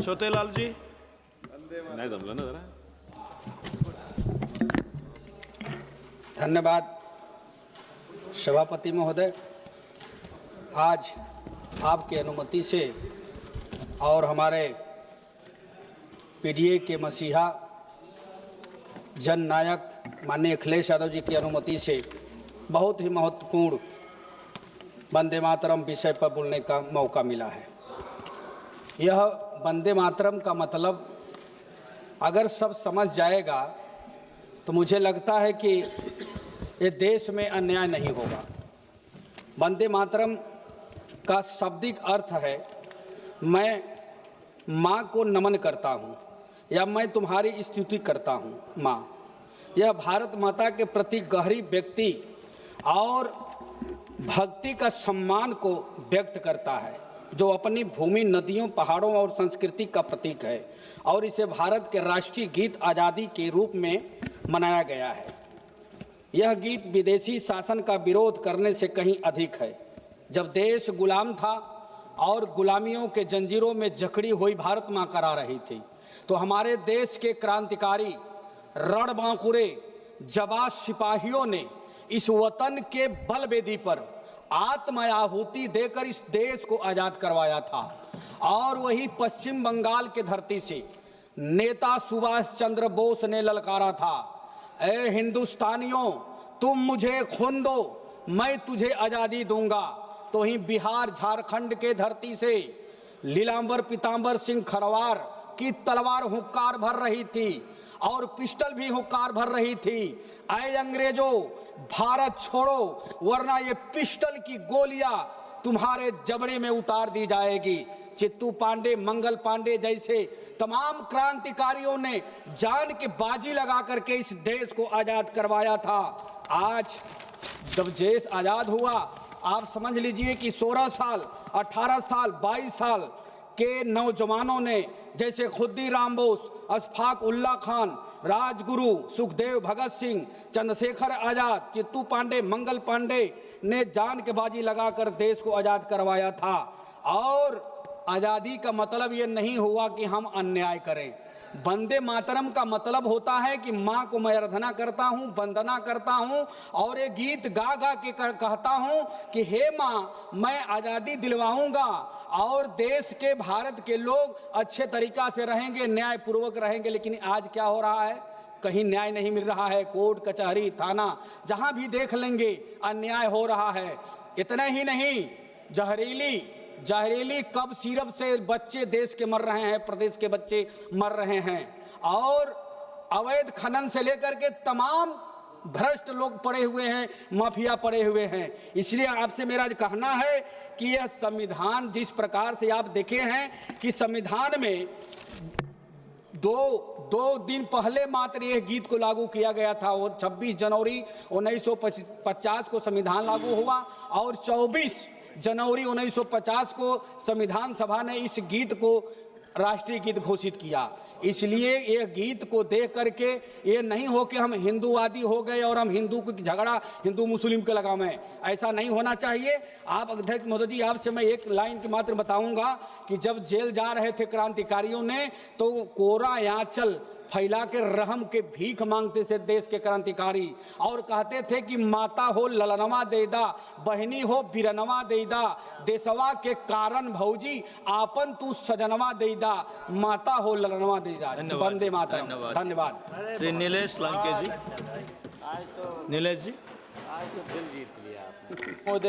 छोटेलाल जी। नाही जमलं ना जरा. धन्यवाद सभापति महोदय। आज आपकी अनुमति से और हमारे पीडीए के मसीहा जननायक माननीय अखिलेश यादव जी की अनुमति से बहुत ही महत्वपूर्ण वंदे मातरम विषय पर बोलने का मौका मिला है। यह वंदे मातरम का मतलब अगर सब समझ जाएगा तो मुझे लगता है कि ये देश में अन्याय नहीं होगा। वंदे मातरम का शाब्दिक अर्थ है मैं माँ को नमन करता हूँ या मैं तुम्हारी स्तुति करता हूँ माँ। यह भारत माता के प्रति गहरी व्यक्ति और भक्ति का सम्मान को व्यक्त करता है, जो अपनी भूमि, नदियों, पहाड़ों और संस्कृति का प्रतीक है और इसे भारत के राष्ट्रीय गीत आज़ादी के रूप में मनाया गया है। यह गीत विदेशी शासन का विरोध करने से कहीं अधिक है। जब देश गुलाम था और गुलामियों के जंजीरों में जकड़ी हुई भारत माँ करा रही थी, तो हमारे देश के क्रांतिकारी रणबांकुरे जाबाज सिपाहियों ने इस वतन के बलवेदी पर आत्म आहुति देकर इस देश को आजाद करवाया था। और वही पश्चिम बंगाल के धरती से नेता सुभाष चंद्र बोस ने ललकारा था, ए हिंदुस्तानियों तुम मुझे खून दो मैं तुझे आजादी दूंगा। तो ही बिहार झारखंड के धरती से लीलांबर पीतांबर सिंह खरवार की तलवार हुंकार भर रही थी और पिस्टल भी हुंकार भर रही थी, आए अंग्रेजों भारत छोड़ो वरना ये पिस्टल की गोलियां तुम्हारे जबड़े में उतार दी जाएगी। चित्तू पांडे, मंगल पांडे जैसे तमाम क्रांतिकारियों ने जान की बाजी लगा करके इस देश को आजाद करवाया था। आज जब देश आजाद हुआ, आप समझ लीजिए कि 16 साल, 18 साल, 22 साल के नौजवानों ने जैसे खुद्दीराम बोस, अशफाक उल्ला खान, राजगुरु, सुखदेव, भगत सिंह, चंद्रशेखर आजाद, चित्तू पांडे, मंगल पांडे ने जान के बाजी लगाकर देश को आजाद करवाया था। और आजादी का मतलब ये नहीं हुआ कि हम अन्याय करें। वंदे मातरम का मतलब होता है कि माँ को मैं आराधना करता हूँ, वंदना करता हूँ और ये गीत गा गा के कहता हूँ कि हे माँ मैं आज़ादी दिलवाऊंगा और देश के, भारत के लोग अच्छे तरीका से रहेंगे, न्यायपूर्वक रहेंगे। लेकिन आज क्या हो रहा है? कहीं न्याय नहीं मिल रहा है। कोर्ट, कचहरी, थाना जहाँ भी देख लेंगे अन्याय हो रहा है। इतना ही नहीं, जहरीली कब सिरप से बच्चे देश के मर रहे हैं, प्रदेश के बच्चे मर रहे हैं। और अवैध खनन से लेकर के तमाम भ्रष्ट लोग पड़े हुए हैं, माफिया पड़े हुए हैं। इसलिए आपसे मेरा कहना है कि यह संविधान जिस प्रकार से आप देखे हैं कि संविधान में दो दिन पहले मात्र यह गीत को लागू किया गया था। वो 26 जनवरी 1950 को संविधान लागू हुआ और 24 जनवरी 1950 को संविधान सभा ने इस गीत को राष्ट्रीय गीत घोषित किया। इसलिए यह गीत को देख करके ये नहीं हो कि हम हिंदूवादी हो गए और हम हिंदू को झगड़ा हिंदू मुस्लिम के लगा में, ऐसा नहीं होना चाहिए। आप अध्यक्ष महोदय जी, आपसे मैं एक लाइन की मात्र बताऊंगा कि जब जेल जा रहे थे क्रांतिकारियों ने तो कोरा आंचल फैला के रहम के भीख मांगते थे देश के क्रांतिकारी और कहते थे कि माता हो ललनवा देदा, बहनी हो बिरनवा देदा, देशवा के कारण भौजी आपन तू सजनवा देदा, माता हो ललनवा देदा। वंदे मातरम। धन्यवाद। श्री नीलेश लंके जी। नीलेश जी। आज तो दिल जीत लिया आपने।